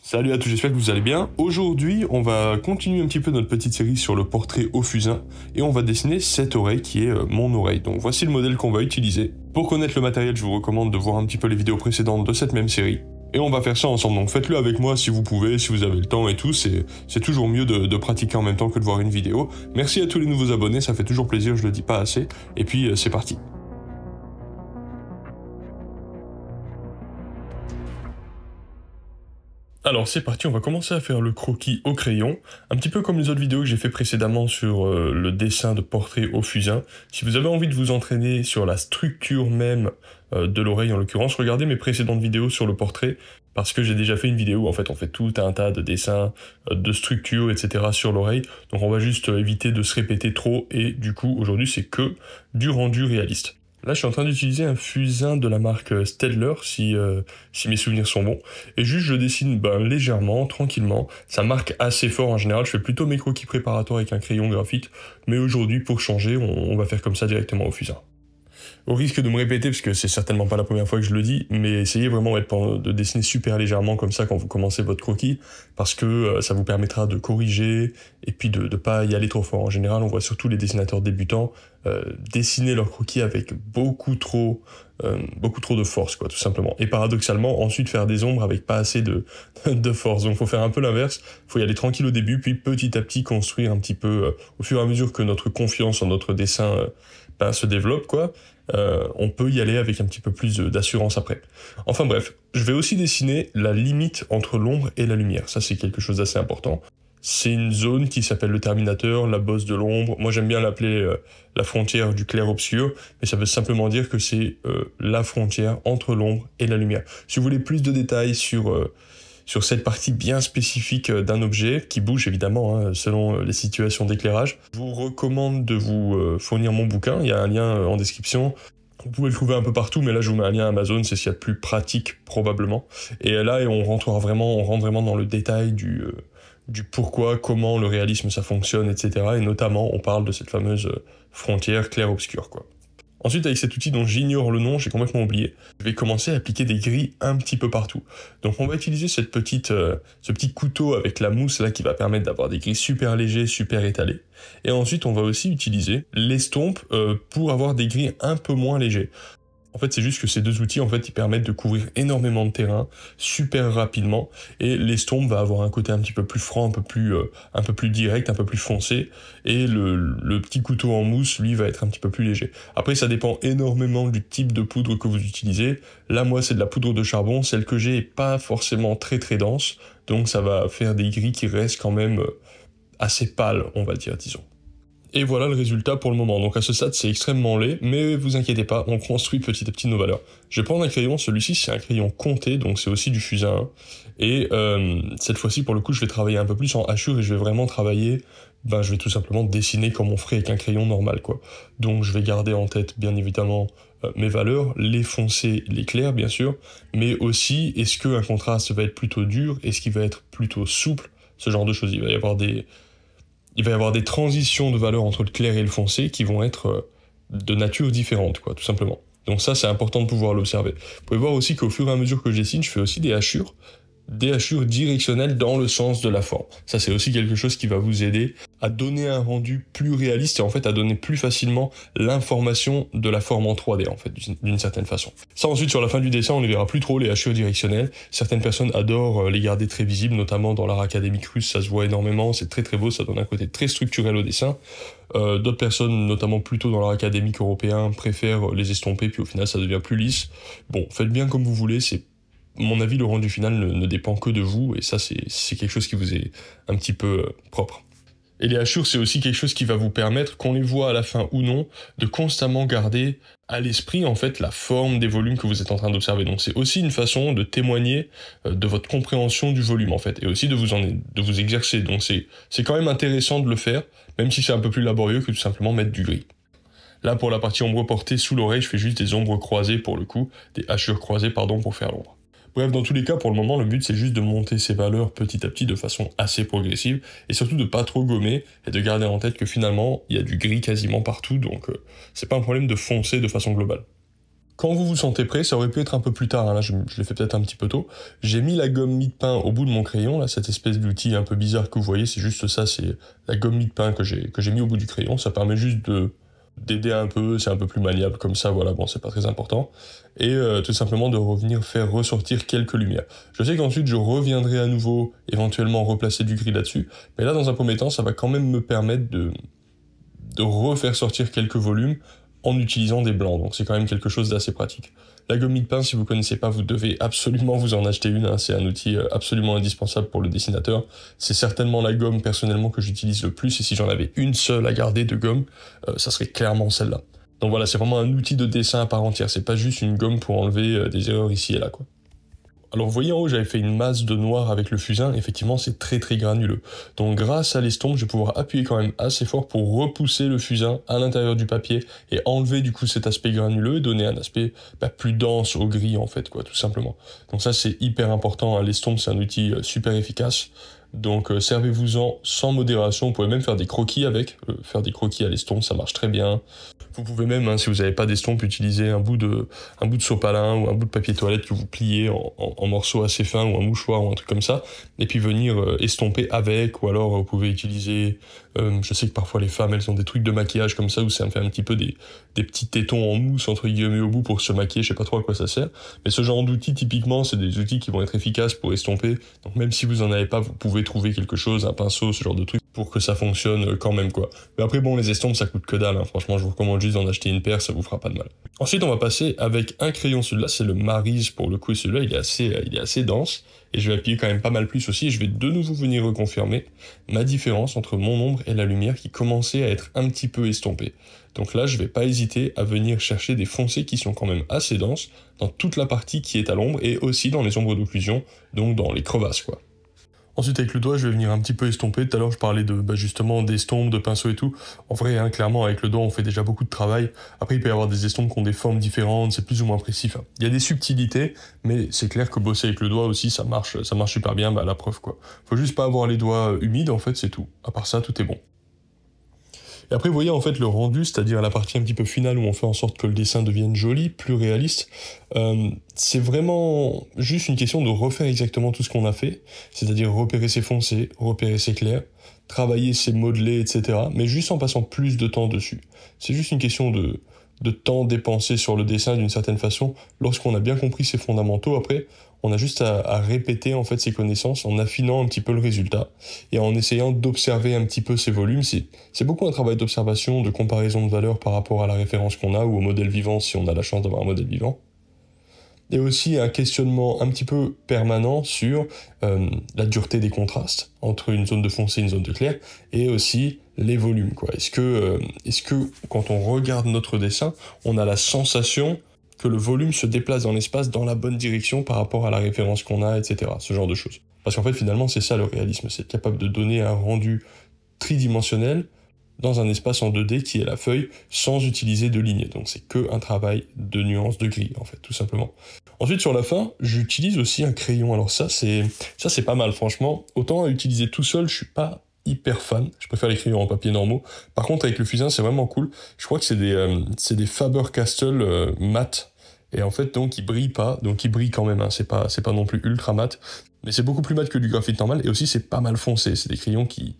Salut à tous, j'espère que vous allez bien. Aujourd'hui, on va continuer un petit peu notre petite série sur le portrait au fusain et on va dessiner cette oreille qui est mon oreille. Donc voici le modèle qu'on va utiliser. Pour connaître le matériel, je vous recommande de voir un petit peu les vidéos précédentes de cette même série. Et on va faire ça ensemble, donc faites-le avec moi si vous pouvez, si vous avez le temps et tout, c'est toujours mieux de pratiquer en même temps que de voir une vidéo. Merci à tous les nouveaux abonnés, ça fait toujours plaisir, je le dis pas assez. Et puis c'est parti. Alors c'est parti, on va commencer à faire le croquis au crayon, un petit peu comme les autres vidéos que j'ai fait précédemment sur le dessin de portrait au fusain. Si vous avez envie de vous entraîner sur la structure même de l'oreille en l'occurrence, regardez mes précédentes vidéos sur le portrait, parce que j'ai déjà fait une vidéo où en fait on fait tout un tas de dessins, de structures, etc. sur l'oreille, donc on va juste éviter de se répéter trop, et du coup aujourd'hui c'est que du rendu réaliste. Là, je suis en train d'utiliser un fusain de la marque Staedtler, si mes souvenirs sont bons. Et juste, je dessine légèrement, tranquillement. Ça marque assez fort en général. Je fais plutôt mes croquis préparatoires avec un crayon graphite. Mais aujourd'hui, pour changer, on va faire comme ça directement au fusain. Au risque de me répéter, parce que c'est certainement pas la première fois que je le dis, mais essayez vraiment de dessiner super légèrement comme ça quand vous commencez votre croquis, parce que ça vous permettra de corriger, et puis de ne pas y aller trop fort. En général, on voit surtout les dessinateurs débutants dessiner leur croquis avec beaucoup trop de force, quoi, tout simplement. Et paradoxalement, ensuite faire des ombres avec pas assez de force. Donc faut faire un peu l'inverse, faut y aller tranquille au début, puis petit à petit construire un petit peu, au fur et à mesure que notre confiance en notre dessin se développe, quoi. On peut y aller avec un petit peu plus d'assurance après. Enfin bref, je vais aussi dessiner la limite entre l'ombre et la lumière. Ça, c'est quelque chose d'assez important. C'est une zone qui s'appelle le terminateur, la bosse de l'ombre. Moi, j'aime bien l'appeler la frontière du clair-obscur, mais ça veut simplement dire que c'est la frontière entre l'ombre et la lumière. Si vous voulez plus de détails sur cette partie bien spécifique d'un objet, qui bouge évidemment selon les situations d'éclairage, je vous recommande de vous fournir mon bouquin, il y a un lien en description. Vous pouvez le trouver un peu partout, mais là je vous mets un lien Amazon, c'est ce qu'il y a de plus pratique probablement. Et là on rentre vraiment dans le détail du pourquoi, comment le réalisme ça fonctionne, etc. Et notamment on parle de cette fameuse frontière clair-obscur, quoi. Ensuite, avec cet outil dont j'ignore le nom, j'ai complètement oublié, je vais commencer à appliquer des gris un petit peu partout. Donc on va utiliser ce petit couteau avec la mousse là qui va permettre d'avoir des gris super légers, super étalés. Et ensuite, on va aussi utiliser l'estompe pour avoir des gris un peu moins légers. En fait, c'est juste que ces deux outils, en fait, ils permettent de couvrir énormément de terrain, super rapidement, et l'estompe va avoir un côté un petit peu plus franc, un peu plus direct, un peu plus foncé, et le petit couteau en mousse, lui, va être un petit peu plus léger. Après, ça dépend énormément du type de poudre que vous utilisez. Là, moi, c'est de la poudre de charbon, celle que j'ai est pas forcément très très dense, donc ça va faire des gris qui restent quand même assez pâles, on va dire, disons. Et voilà le résultat pour le moment. Donc à ce stade, c'est extrêmement laid, mais vous inquiétez pas, on construit petit à petit nos valeurs. Je vais prendre un crayon, celui-ci c'est un crayon compté, donc c'est aussi du fusain. Et cette fois-ci, pour le coup, je vais travailler un peu plus en hachure et je vais vraiment travailler, je vais tout simplement dessiner comme on ferait avec un crayon normal, quoi. Donc je vais garder en tête, bien évidemment, mes valeurs, les foncés, les clairs, bien sûr, mais aussi, est-ce qu'un contraste va être plutôt dur, est-ce qu'il va être plutôt souple, ce genre de choses. Il va y avoir des transitions de valeurs entre le clair et le foncé qui vont être de nature différente, quoi, tout simplement. Donc ça, c'est important de pouvoir l'observer. Vous pouvez voir aussi qu'au fur et à mesure que je dessine, je fais aussi des hachures directionnelles dans le sens de la forme. Ça, c'est aussi quelque chose qui va vous aider à donner un rendu plus réaliste et en fait à donner plus facilement l'information de la forme en 3D, en fait, d'une certaine façon. Ça, ensuite, sur la fin du dessin, on ne verra plus trop les hachures directionnelles. Certaines personnes adorent les garder très visibles, notamment dans l'art académique russe, ça se voit énormément, c'est très très beau, ça donne un côté très structurel au dessin. D'autres personnes, notamment plutôt dans l'art académique européen, préfèrent les estomper, puis au final, ça devient plus lisse. Bon, faites bien comme vous voulez, mon avis, le rendu final ne dépend que de vous, et ça, c'est quelque chose qui vous est un petit peu propre. Et les hachures, c'est aussi quelque chose qui va vous permettre, qu'on les voit à la fin ou non, de constamment garder à l'esprit, en fait, la forme des volumes que vous êtes en train d'observer. Donc c'est aussi une façon de témoigner de votre compréhension du volume, en fait, et aussi de vous exercer. Donc c'est quand même intéressant de le faire, même si c'est un peu plus laborieux que tout simplement mettre du gris. Là, pour la partie ombre portée sous l'oreille, je fais juste des ombres croisées pour le coup, des hachures croisées, pardon, pour faire l'ombre. Bref, dans tous les cas, pour le moment, le but c'est juste de monter ces valeurs petit à petit de façon assez progressive et surtout de pas trop gommer et de garder en tête que finalement, il y a du gris quasiment partout, donc c'est pas un problème de foncer de façon globale. Quand vous vous sentez prêt, ça aurait pu être un peu plus tard, hein, là je l'ai fait peut-être un petit peu tôt, j'ai mis la gomme mie-de-pain au bout de mon crayon, là, cette espèce d'outil un peu bizarre que vous voyez, c'est juste ça, c'est la gomme mie-de-pain que j'ai mis au bout du crayon, ça permet juste d'aider un peu, c'est un peu plus maniable comme ça, voilà, bon c'est pas très important, et tout simplement de revenir faire ressortir quelques lumières. Je sais qu'ensuite je reviendrai à nouveau, éventuellement replacer du gris là-dessus, mais là dans un premier temps ça va quand même me permettre de refaire sortir quelques volumes en utilisant des blancs, donc c'est quand même quelque chose d'assez pratique. La gomme mie-de-pain, si vous connaissez pas, vous devez absolument vous en acheter une, hein. C'est un outil absolument indispensable pour le dessinateur. C'est certainement la gomme personnellement que j'utilise le plus, et si j'en avais une seule à garder de gomme, ça serait clairement celle-là. Donc voilà, c'est vraiment un outil de dessin à part entière, c'est pas juste une gomme pour enlever des erreurs ici et là, quoi. Alors vous voyez en haut, j'avais fait une masse de noir avec le fusain, effectivement c'est très très granuleux. Donc grâce à l'estompe, je vais pouvoir appuyer quand même assez fort pour repousser le fusain à l'intérieur du papier et enlever du coup cet aspect granuleux et donner un aspect plus dense au gris en fait, quoi, tout simplement. Donc ça c'est hyper important, hein. L'estompe c'est un outil super efficace. Donc servez-vous-en sans modération, vous pouvez même faire des croquis avec, faire des croquis à l'estompe, ça marche très bien. Vous pouvez même, hein, si vous n'avez pas d'estompe, utiliser un bout de sopalin ou un bout de papier toilette que vous pliez en morceaux assez fins ou un mouchoir ou un truc comme ça, et puis venir estomper avec, ou alors vous pouvez utiliser, je sais que parfois les femmes elles ont des trucs de maquillage comme ça où ça me fait un petit peu des petits tétons en mousse entre guillemets au bout pour se maquiller, je sais pas trop à quoi ça sert, mais ce genre d'outils typiquement c'est des outils qui vont être efficaces pour estomper, donc même si vous en avez pas, vous pouvez trouver quelque chose, un pinceau, ce genre de truc, pour que ça fonctionne quand même, quoi. Mais après bon, les estompes ça coûte que dalle, hein. Franchement je vous recommande juste d'en acheter une paire, ça vous fera pas de mal. Ensuite on va passer avec un crayon, celui-là c'est le Maryse pour le coup, et celui-là il est assez dense, et je vais appuyer quand même pas mal plus aussi, et je vais de nouveau venir reconfirmer ma différence entre mon ombre et la lumière qui commençait à être un petit peu estompée. Donc là je vais pas hésiter à venir chercher des foncés qui sont quand même assez denses dans toute la partie qui est à l'ombre, et aussi dans les ombres d'occlusion, donc dans les crevasses, quoi. Ensuite avec le doigt je vais venir un petit peu estomper, tout à l'heure je parlais de justement d'estompes, de pinceaux et tout, en vrai hein, clairement avec le doigt on fait déjà beaucoup de travail, après il peut y avoir des estompes qui ont des formes différentes, c'est plus ou moins précis, enfin, il y a des subtilités, mais c'est clair que bosser avec le doigt aussi ça marche super bien, la preuve quoi. Faut juste pas avoir les doigts humides en fait, c'est tout, à part ça tout est bon. Et après, vous voyez en fait le rendu, c'est-à-dire la partie un petit peu finale où on fait en sorte que le dessin devienne joli, plus réaliste. C'est vraiment juste une question de refaire exactement tout ce qu'on a fait, c'est-à-dire repérer ses foncés, repérer ses clairs, travailler ses modelés, etc. Mais juste en passant plus de temps dessus. C'est juste une question de temps dépensé sur le dessin d'une certaine façon. Lorsqu'on a bien compris ses fondamentaux, après, on a juste à répéter en fait ses connaissances en affinant un petit peu le résultat et en essayant d'observer un petit peu ses volumes. C'est beaucoup un travail d'observation, de comparaison de valeurs par rapport à la référence qu'on a ou au modèle vivant si on a la chance d'avoir un modèle vivant. Et aussi un questionnement un petit peu permanent sur la dureté des contrastes entre une zone de foncé et une zone de clair, et aussi les volumes, quoi. Est-ce que quand on regarde notre dessin, on a la sensation que le volume se déplace dans l'espace dans la bonne direction par rapport à la référence qu'on a, etc. Ce genre de choses. Parce qu'en fait, finalement, c'est ça le réalisme, c'est être capable de donner un rendu tridimensionnel dans un espace en 2D qui est la feuille, sans utiliser de lignes. Donc c'est que un travail de nuances de gris, en fait, tout simplement. Ensuite, sur la fin, j'utilise aussi un crayon. Alors ça, c'est pas mal, franchement. Autant à utiliser tout seul, je suis pas hyper fan. Je préfère les crayons en papier normaux. Par contre, avec le fusain, c'est vraiment cool. Je crois que c'est des Faber-Castell mat. Et en fait, donc, ils brillent pas. Donc, ils brillent quand même, hein. C'est pas non plus ultra mat. Mais c'est beaucoup plus mat que du graphite normal. Et aussi, c'est pas mal foncé. C'est des crayons qui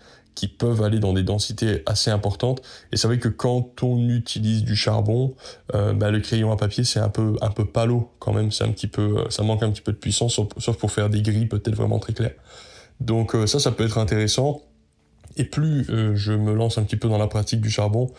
peuvent aller dans des densités assez importantes. Et c'est vrai que quand on utilise du charbon, le crayon à papier, c'est un peu palo quand même. C'est un petit peu, ça manque un petit peu de puissance, sauf pour faire des gris peut-être vraiment très clairs. Donc ça peut être intéressant. Et plus je me lance un petit peu dans la pratique du charbon,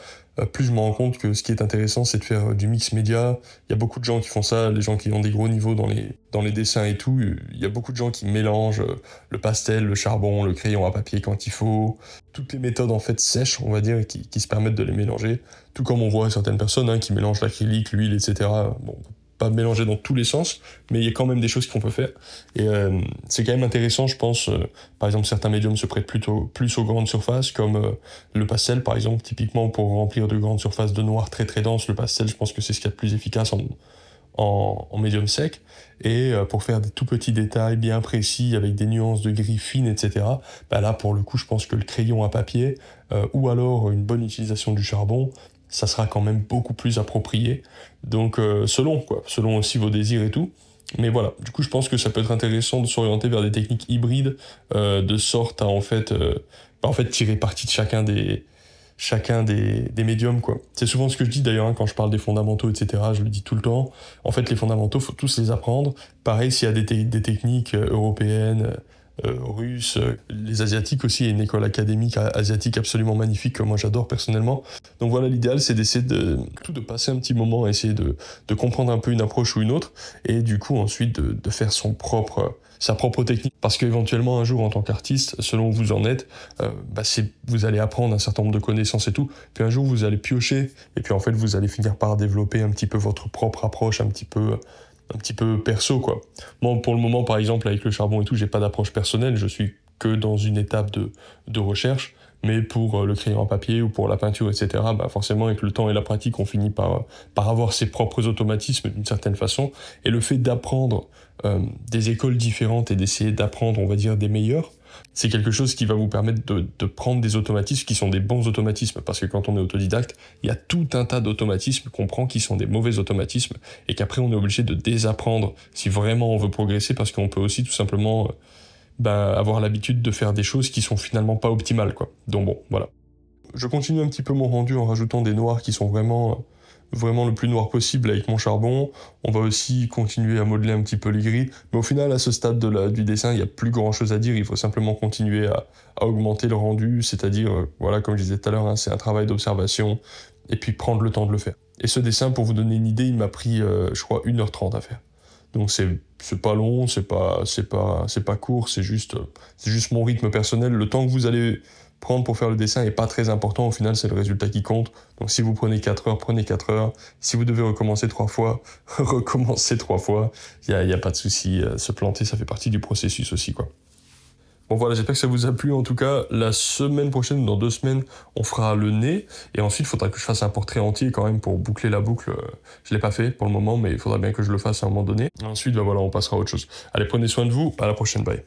plus je me rends compte que ce qui est intéressant, c'est de faire du mix média. Il y a beaucoup de gens qui font ça, les gens qui ont des gros niveaux dans les dessins et tout. Il y a beaucoup de gens qui mélangent le pastel, le charbon, le crayon à papier quand il faut. Toutes les méthodes en fait sèches, on va dire, qui se permettent de les mélanger. Tout comme on voit certaines personnes qui mélangent l'acrylique, l'huile, etc. Bon, pas mélanger dans tous les sens, mais il y a quand même des choses qu'on peut faire. Et c'est quand même intéressant, je pense. Par exemple, certains médiums se prêtent plutôt plus aux grandes surfaces, comme le pastel, par exemple. Typiquement, pour remplir de grandes surfaces de noir très très dense, le pastel, je pense que c'est ce qu'il y a de plus efficace en médium sec. Et pour faire des tout petits détails bien précis, avec des nuances de gris fines, etc., là, pour le coup, je pense que le crayon à papier, ou alors une bonne utilisation du charbon, ça sera quand même beaucoup plus approprié. Donc selon aussi vos désirs et tout. Mais voilà, du coup je pense que ça peut être intéressant de s'orienter vers des techniques hybrides, de sorte à en fait tirer parti de chacun des médiums, quoi. C'est souvent ce que je dis d'ailleurs, hein, quand je parle des fondamentaux, etc. Je le dis tout le temps. En fait, les fondamentaux, faut tous les apprendre. Pareil, s'il y a des techniques européennes, russes, les asiatiques aussi, il y a une école académique asiatique absolument magnifique que moi j'adore personnellement. Donc voilà, l'idéal c'est d'essayer de passer un petit moment à essayer de comprendre un peu une approche ou une autre, et du coup ensuite de faire sa propre technique. Parce qu'éventuellement un jour en tant qu'artiste, selon où vous en êtes, vous allez apprendre un certain nombre de connaissances et tout, puis un jour vous allez piocher, et puis en fait vous allez finir par développer un petit peu votre propre approche, un petit peu perso, quoi. Moi, pour le moment, par exemple, avec le charbon et tout, j'ai pas d'approche personnelle, je suis que dans une étape de recherche, mais pour le crayon à papier ou pour la peinture, etc., forcément, avec le temps et la pratique, on finit par avoir ses propres automatismes d'une certaine façon, et le fait d'apprendre des écoles différentes et d'essayer d'apprendre, on va dire, des meilleurs, c'est quelque chose qui va vous permettre de prendre des automatismes qui sont des bons automatismes, parce que quand on est autodidacte, il y a tout un tas d'automatismes qu'on prend qui sont des mauvais automatismes, et qu'après on est obligé de désapprendre si vraiment on veut progresser, parce qu'on peut aussi tout simplement avoir l'habitude de faire des choses qui sont finalement pas optimales, quoi. Donc bon, voilà. Je continue un petit peu mon rendu en rajoutant des noirs qui sont vraiment le plus noir possible avec mon charbon. On va aussi continuer à modeler un petit peu les gris, mais au final, à ce stade du dessin, il n'y a plus grand chose à dire, il faut simplement continuer à augmenter le rendu, c'est-à-dire, voilà, comme je disais tout à l'heure, hein, c'est un travail d'observation, et puis prendre le temps de le faire. Et ce dessin, pour vous donner une idée, il m'a pris, je crois, 1h30 à faire. Donc c'est pas long, c'est pas court, c'est juste mon rythme personnel. Le temps que vous allez prendre pour faire le dessin est pas très important, au final c'est le résultat qui compte. Donc si vous prenez 4 heures, prenez 4 heures. Si vous devez recommencer 3 fois, recommencez 3 fois. Y a pas de souci, se planter ça fait partie du processus aussi, quoi. Bon voilà, j'espère que ça vous a plu. En tout cas, la semaine prochaine, dans 2 semaines, on fera le nez. Et ensuite, il faudra que je fasse un portrait entier quand même pour boucler la boucle. Je l'ai pas fait pour le moment, mais il faudra bien que je le fasse à un moment donné. Ensuite, voilà, on passera à autre chose. Allez, prenez soin de vous. À la prochaine, bye.